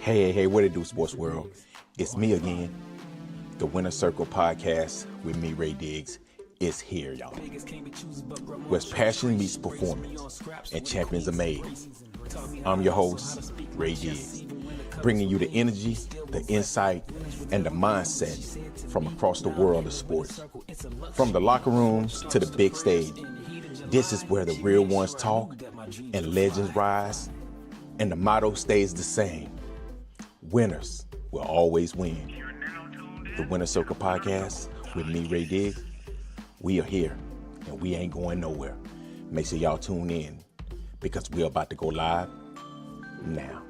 Hey, what it do, sports world? It's me again. The Winner Circle podcast with me, Ray Diggs, is here, y'all. Where passion meets performance and champions are made. I'm your host, Ray Diggs, bringing you the energy, the insight, and the mindset from across the world of sports. From the locker rooms to the big stage, this is where the real ones talk and legends rise, and the motto stays the same. Winners will always win. The Winner Circle podcast with me, Ray Diggs. We are here and we ain't going nowhere. Make sure y'all tune in because we're about to go live now.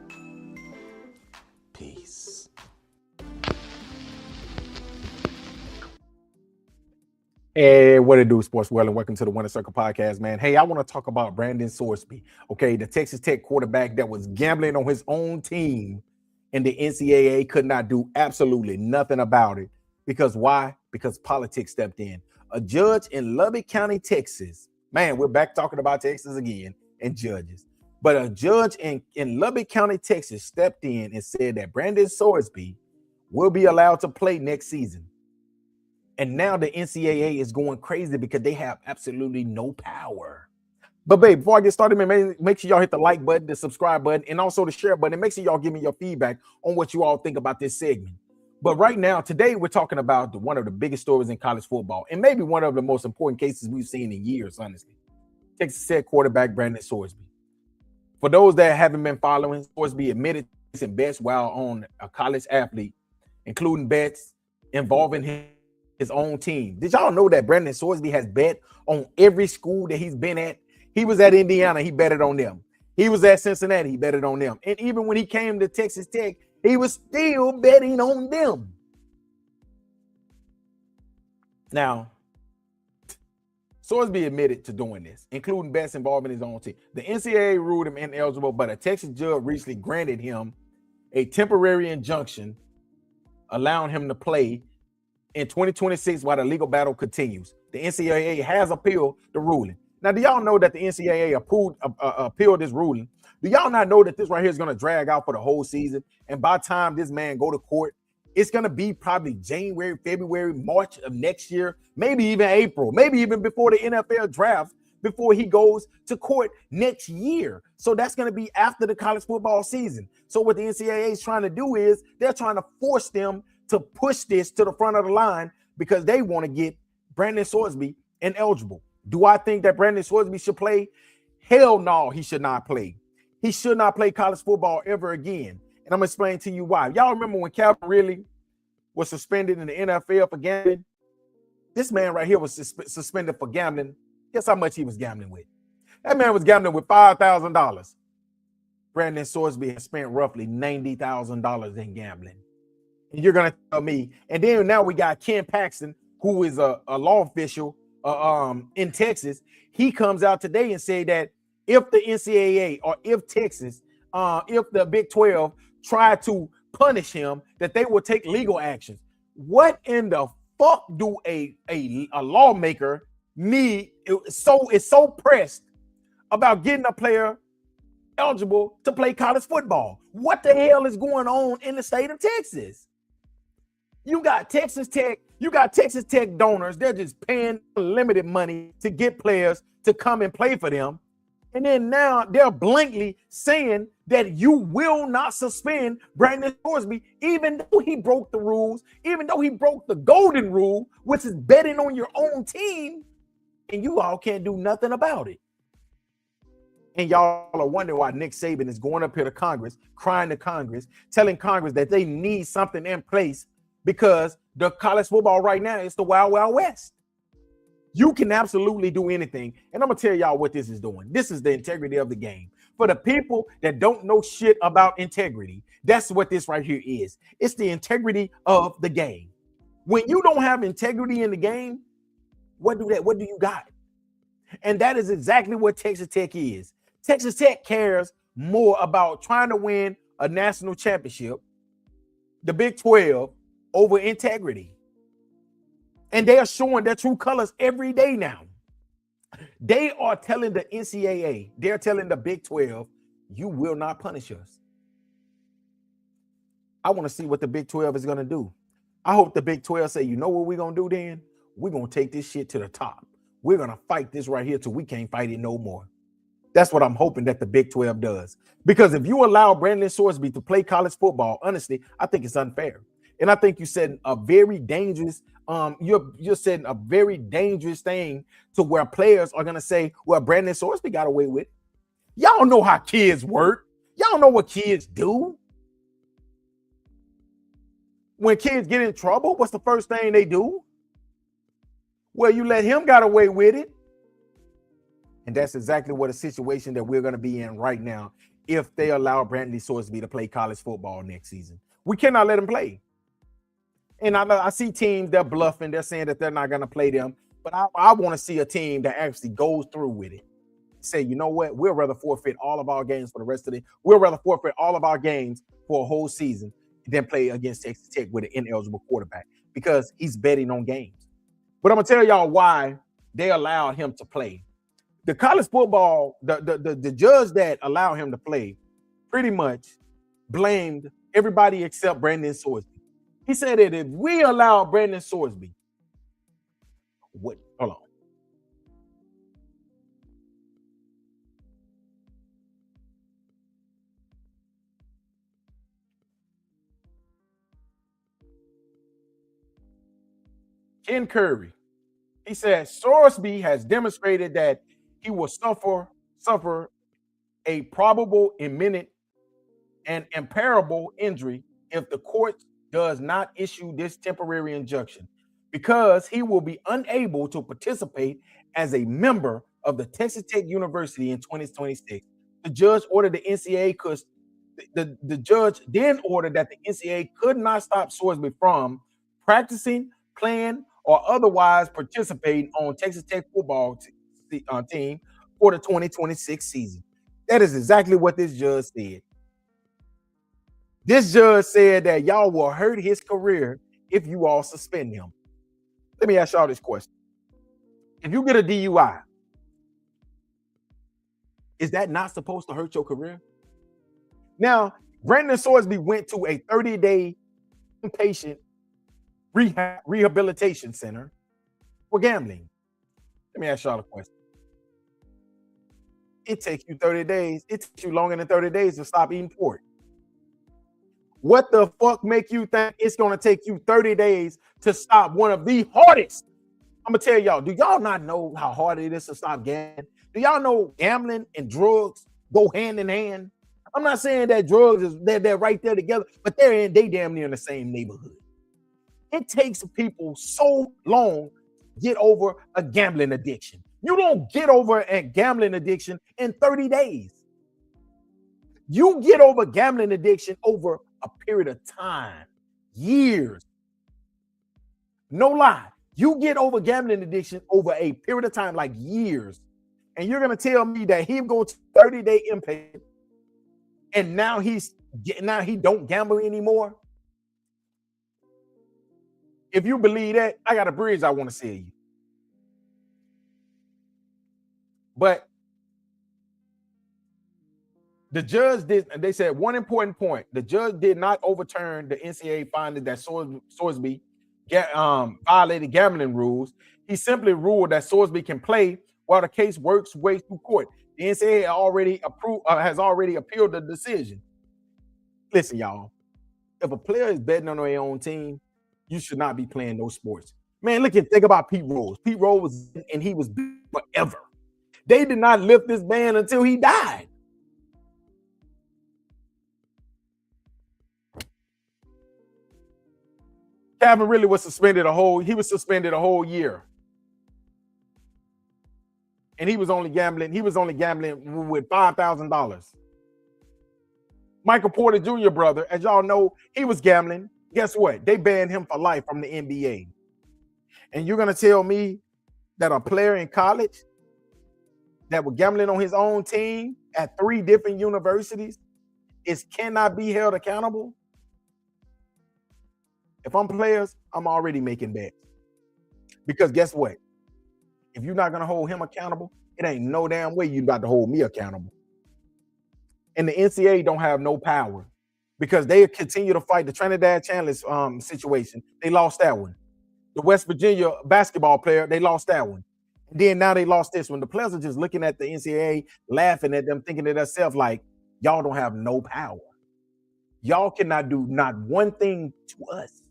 Peace. Hey, what it do, sports world, and welcome to the Winner Circle podcast, man. Hey, I want to talk about Brandon Sorsby, okay, the Texas Tech quarterback that was gambling on his own team, and the NCAA could not do absolutely nothing about it. Because why? Because politics stepped in. A judge in Lubbock County, Texas, man, we're back talking about Texas again and judges. But a judge in Lubbock County, Texas stepped in and said that Brandon Sorsby will be allowed to play next season. And now the NCAA is going crazy because they have absolutely no power. But babe, before I get started, man, make sure y'all hit the like button, the subscribe button, and also the share button. And make sure y'all give me your feedback on what you all think about this segment. But right now, today, we're talking about one of the biggest stories in college football, and maybe one of the most important cases we've seen in years, honestly. Texas Tech quarterback Brandon Sorsby. For those that haven't been following, Sorsby admitted some bets while on a college athlete, including bets involving his own team. Did y'all know that Brandon Sorsby has bet on every school that he's been at? He was at Indiana, he betted on them. He was at Cincinnati, he betted on them. And even when he came to Texas Tech, he was still betting on them. Now, Sorsby admitted to doing this, including bets involving his own team. The NCAA ruled him ineligible, but a Texas judge recently granted him a temporary injunction, allowing him to play in 2026 while the legal battle continues. The NCAA has appealed the ruling. Now, do y'all know that the NCAA appealed this ruling? Do y'all not know that this right here is going to drag out for the whole season? And by the time this man go to court, it's going to be probably January, February, March of next year, maybe even April, maybe even before the NFL draft, before he goes to court next year. So that's going to be after the college football season. So what the NCAA is trying to do is they're trying to force them to push this to the front of the line because they want to get Brandon Sorsby ineligible. Do I think that Brandon Sorsby should play? Hell no, he should not play. He should not play college football ever again. And I'm going to explain to you why. Y'all remember when Calvin Ridley was suspended in the NFL for gambling? This man right here was suspended for gambling. Guess how much he was gambling with? That man was gambling with $5,000. Brandon Sorsby has spent roughly $90,000 in gambling. And you're going to tell me. And then now we got Ken Paxton, who is a law official in Texas. He comes out today and say that if the NCAA or if Texas, if the Big 12 try to punish him, that they will take legal actions. What in the fuck do a lawmaker need? Is so pressed about getting a player eligible to play college football. What the hell is going on in the state of Texas? You got Texas Tech donors. They're just paying limited money to get players to come and play for them. And then now they're blankly saying that you will not suspend Brandon Sorsby, even though he broke the rules, even though he broke the golden rule, which is betting on your own team, and you all can't do nothing about it. And y'all are wondering why Nick Saban is going up here to Congress, crying to Congress, telling Congress that they need something in place because the college football right now is the Wild Wild West. You can absolutely do anything. And I'm going to tell y'all what this is doing. This is the integrity of the game. For the people that don't know shit about integrity, that's what this right here is. It's the integrity of the game. When you don't have integrity in the game, what do you got? And that is exactly what Texas Tech is. Texas Tech cares more about trying to win a national championship, the Big 12, over integrity. And they are showing their true colors every day now. They are telling the NCAA, they're telling the Big 12, you will not punish us. I want to see what the Big 12 is going to do. I hope the Big 12 say, you know what we're going to do then? We're going to take this shit to the top. We're going to fight this right here till we can't fight it no more. That's what I'm hoping that the Big 12 does. Because if you allow Brandon Sorsby to play college football, honestly, I think it's unfair. And I think you're setting a very dangerous, you're setting a very dangerous thing to where players are gonna say, well, Brandon Sorsby got away with it. Y'all know how kids work. Y'all know what kids do. When kids get in trouble, what's the first thing they do? Well, you let him got away with it. And that's exactly what a situation that we're going to be in right now if they allow Brandon Sorsby to play college football next season. We cannot let him play. And I see teams, they're bluffing. They're saying that they're not going to play them. But I want to see a team that actually goes through with it. Say, you know what? We'll rather forfeit all of our games for the rest of the – we'll rather forfeit all of our games for a whole season than play against Texas Tech with an ineligible quarterback because he's betting on games. But I'm going to tell y'all why they allowed him to play. The college football, the judge that allowed him to play pretty much blamed everybody except Brandon Sorsby. He said that if we allow Brandon Sorsby, what? Hold on. Ken Curry. He said Sorsby has demonstrated that he will suffer a probable, imminent, and imperishable injury if the court does not issue this temporary injunction, because he will be unable to participate as a member of the Texas Tech University in 2026. The judge ordered the NCAA the judge then ordered that the NCAA could not stop Sorsby from practicing, playing, or otherwise participating on Texas Tech football team for the 2026 season. That is exactly what this judge said. This judge said that y'all will hurt his career if you all suspend him. Let me ask y'all this question. If you get a DUI, is that not supposed to hurt your career? Now, Brandon Sorsby went to a 30-day inpatient rehabilitation center for gambling. Let me ask y'all a question. It takes you 30 days. It takes you longer than 30 days to stop eating pork. What the fuck make you think it's going to take you 30 days to stop one of the hardest? I'm going to tell y'all, do y'all not know how hard it is to stop gambling? Do y'all know gambling and drugs go hand in hand? I'm not saying that drugs they're right there together, but they damn near in the same neighborhood. It takes people so long to get over a gambling addiction. You don't get over a gambling addiction in 30 days. You get over gambling addiction over a period of time, years. No lie. You get over gambling addiction over a period of time, like years. And you're going to tell me that he goes to 30-day inpatient and now he don't gamble anymore? If you believe that, I got a bridge I want to sell you. But the judge did, and they said one important point. The judge did not overturn the NCAA finding that Sorsby violated gambling rules. He simply ruled that Sorsby can play while the case works way through court. The NCAA has already appealed the decision. Listen, y'all, if a player is betting on their own team, you should not be playing those sports. Man, think about Pete Rose. Pete Rose he was forever. They did not lift this ban until he died. Calvin really was suspended a whole year. And he was only gambling with $5,000. Michael Porter Jr. brother, as y'all know, he was gambling. Guess what? They banned him for life from the NBA. And you're going to tell me that a player in college that was gambling on his own team at 3 different universities cannot be held accountable? If I'm players, I'm already making bets. Because guess what? If you're not going to hold him accountable, it ain't no damn way you're about to hold me accountable. And the NCAA don't have no power because they continue to fight the Trinidad Chandler situation. They lost that one. The West Virginia basketball player, they lost that one. And then now they lost this one. The players are just looking at the NCAA, laughing at them, thinking to themselves like, y'all don't have no power. Y'all cannot do not one thing to us.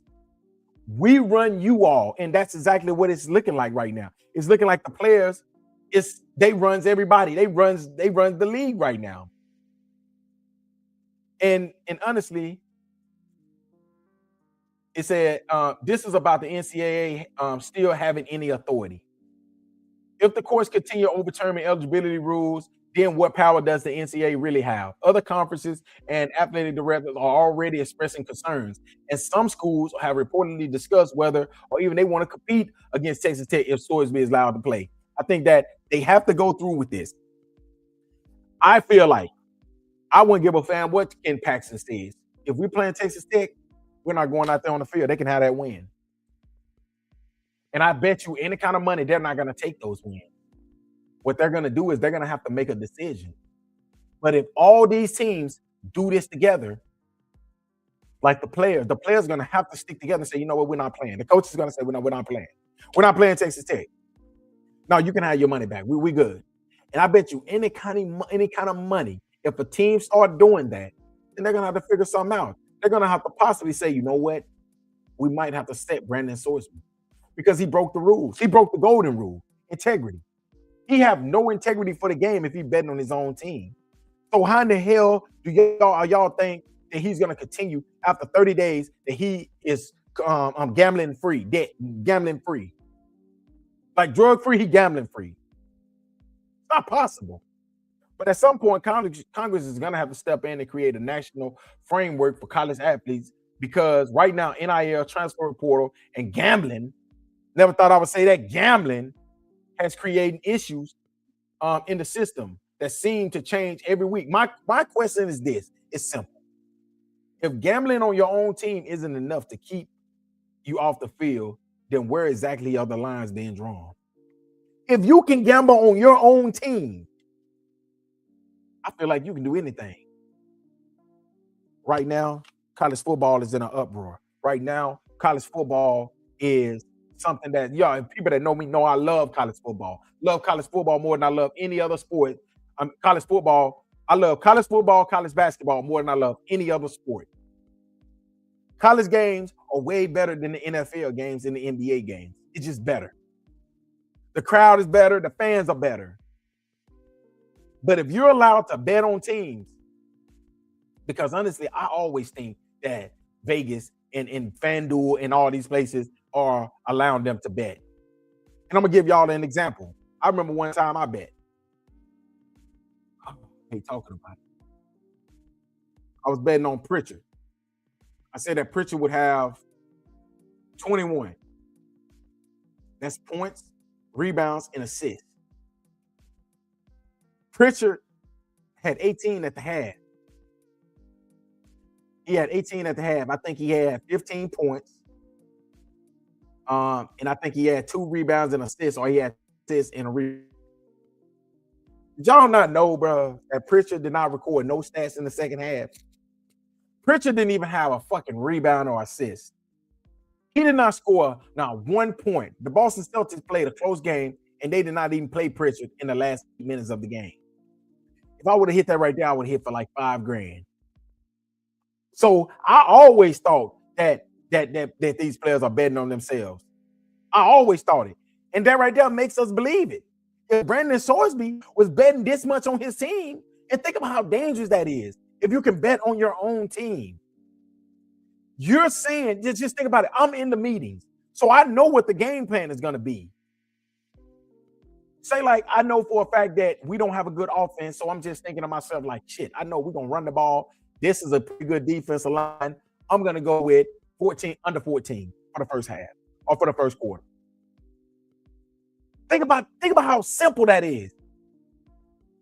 We run you all, and that's exactly what it's looking like right now. It's looking like the players, they runs everybody. They runs the league right now. And honestly, it said this is about the NCAA still having any authority. If the courts continue overturning eligibility rules, then what power does the NCAA really have? Other conferences and athletic directors are already expressing concerns, and some schools have reportedly discussed whether or even they want to compete against Texas Tech if Sorsby is allowed to play. I think that they have to go through with this. I feel like I wouldn't give a fan what Ken Paxton says. If we're playing Texas Tech, we're not going out there on the field. They can have that win. And I bet you any kind of money, they're not going to take those wins. What they're going to do is they're going to have to make a decision. But if all these teams do this together, like the players are going to have to stick together and say, you know what, we're not playing. The coach is going to say, we're not playing. We're not playing Texas Tech. No, you can have your money back. We good. And I bet you any kind of money, if a team start doing that, then they're going to have to figure something out. They're going to have to possibly say, you know what, we might have to set Brandon Sorsby because he broke the rules. He broke the golden rule, integrity. He have no integrity for the game if he's betting on his own team. So how in the hell do y'all think that he's going to continue after 30 days that he is gambling free, gambling free? Like drug free, he gambling free. It's not possible. But at some point, Congress is going to have to step in and create a national framework for college athletes because right now, NIL, transfer portal, and gambling, never thought I would say that, gambling has created issues in the system that seem to change every week. My question is this. It's simple. If gambling on your own team isn't enough to keep you off the field, then where exactly are the lines being drawn? If you can gamble on your own team, I feel like you can do anything. Right now, college football is in an uproar. Right now, college football is something that, people that know me know I love college football. Love college football more than I love any other sport. College football, I love college football, college basketball more than I love any other sport. College games are way better than the NFL games and the NBA games. It's just better. The crowd is better. The fans are better. But if you're allowed to bet on teams, because honestly, I always think that Vegas and FanDuel and all these places are allowing them to bet. And I'm going to give y'all an example. I remember one time I bet. I hate talking about it. I was betting on Pritchard. I said that Pritchard would have 21. That's points, rebounds, and assists. Pritchard had 18 at the half. He had 18 at the half. I think he had 15 points. And I think he had 2 rebounds and assists, or he had assists and a rebound. Did y'all not know, bro, that Pritchard did not record no stats in the second half? Pritchard didn't even have a fucking rebound or assist. He did not score not 1 point. The Boston Celtics played a close game, and they did not even play Pritchard in the last minutes of the game. If I would have hit that right there, I would have hit for like $5,000. So I always thought that these players are betting on themselves. I always thought it. And that right there makes us believe it. If Brandon Sorsby was betting this much on his team, and think about how dangerous that is. If you can bet on your own team, you're saying, just think about it. I'm in the meetings, so I know what the game plan is going to be. Say like, I know for a fact that we don't have a good offense, so I'm just thinking to myself like, shit, I know we're going to run the ball. This is a pretty good defensive line. I'm going to go with 14, under 14 for the first half or for the first quarter. Think about how simple that is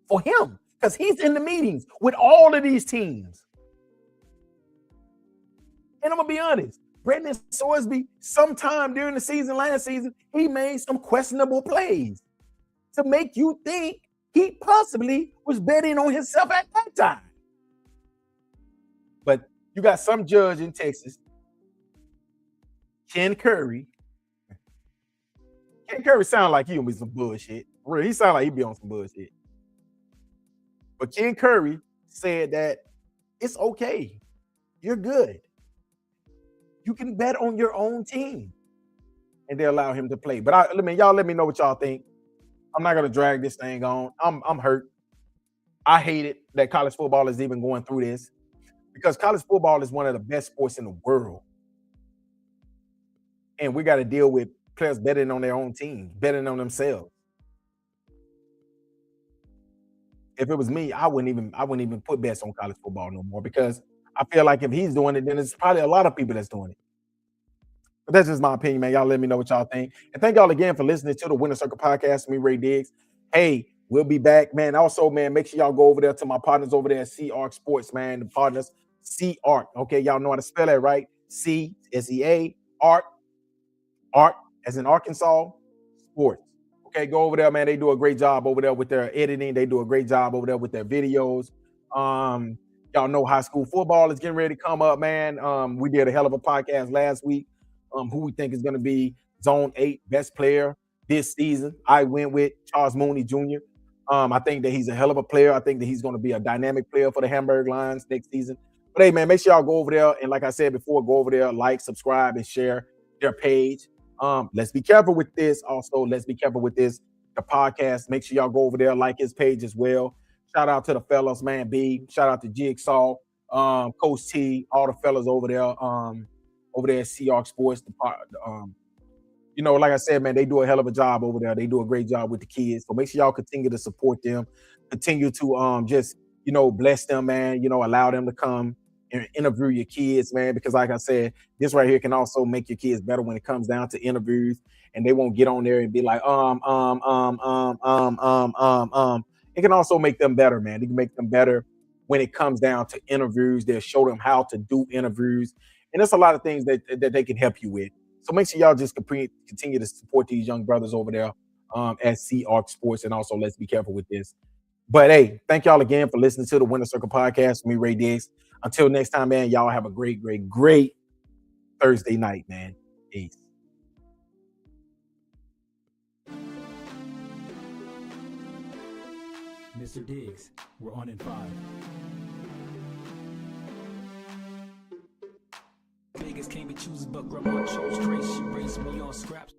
for him, because he's in the meetings with all of these teams. And I'm going to be honest, Brandon Sorsby, sometime during the season, last season, he made some questionable plays to make you think he possibly was betting on himself at that time. But You got some judge in Texas, Ken Curry. Ken Curry sound like he be some bullshit. Really, he sound like he be on some bullshit. But Ken Curry said that it's okay. You're good. You can bet on your own team. And they allow him to play. But y'all let me know what y'all think. I'm not gonna drag this thing on. I'm hurt. I hate it that college football is even going through this because college football is one of the best sports in the world. And we got to deal with players betting on their own team, betting on themselves. If it was me, I wouldn't even put bets on college football no more because I feel like if he's doing it, then it's probably a lot of people that's doing it. But that's just my opinion, man. Y'all let me know what y'all think. And thank y'all again for listening to the Winner Circle podcast. Me, Ray Diggs. Hey, we'll be back, man. Also, man, make sure y'all go over there to my partners over there at C-Arc Sports, man. The partners, C-Arc. Okay, y'all know how to spell that, right? C-S-E-A, Art, as in Arkansas, Sports. Okay, go over there, man. They do a great job over there with their editing. They do a great job over there with their videos. Y'all know high school football is getting ready to come up, man. We did a hell of a podcast last week. Who we think is going to be Zone 8 best player this season. I went with Charles Mooney Jr. I think that he's a hell of a player. I think that he's going to be a dynamic player for the Hamburg Lions next season. But hey, man, make sure y'all go over there. And like I said before, go over there, like, subscribe, and share their page. Let's be careful with this. Also, let's be careful with this. The podcast. Make sure y'all go over there, like his page as well. Shout out to the fellas, man. B. Shout out to Jigsaw, Coach T, all the fellas over there. Over there at C-Arc Sports. Like I said, man, they do a hell of a job over there. They do a great job with the kids. So make sure y'all continue to support them. Continue to just bless them, man. Allow them to come and interview your kids, man. Because like I said, this right here can also make your kids better when it comes down to interviews, and they won't get on there and be like, It can also make them better, man. It can make them better when it comes down to interviews. They'll show them how to do interviews. And there's a lot of things that they can help you with. So make sure y'all just continue to support these young brothers over there at C-Arc Sports. And also, let's be careful with this. But hey, thank y'all again for listening to the Winner Circle podcast. Me, Ray Diggs. Until next time, man, y'all have a great, great, great Thursday night, man. Peace. Mr. Diggs, we're on in 5. Vegas can't be choosers, but grandma chose trace. She raised me on scraps.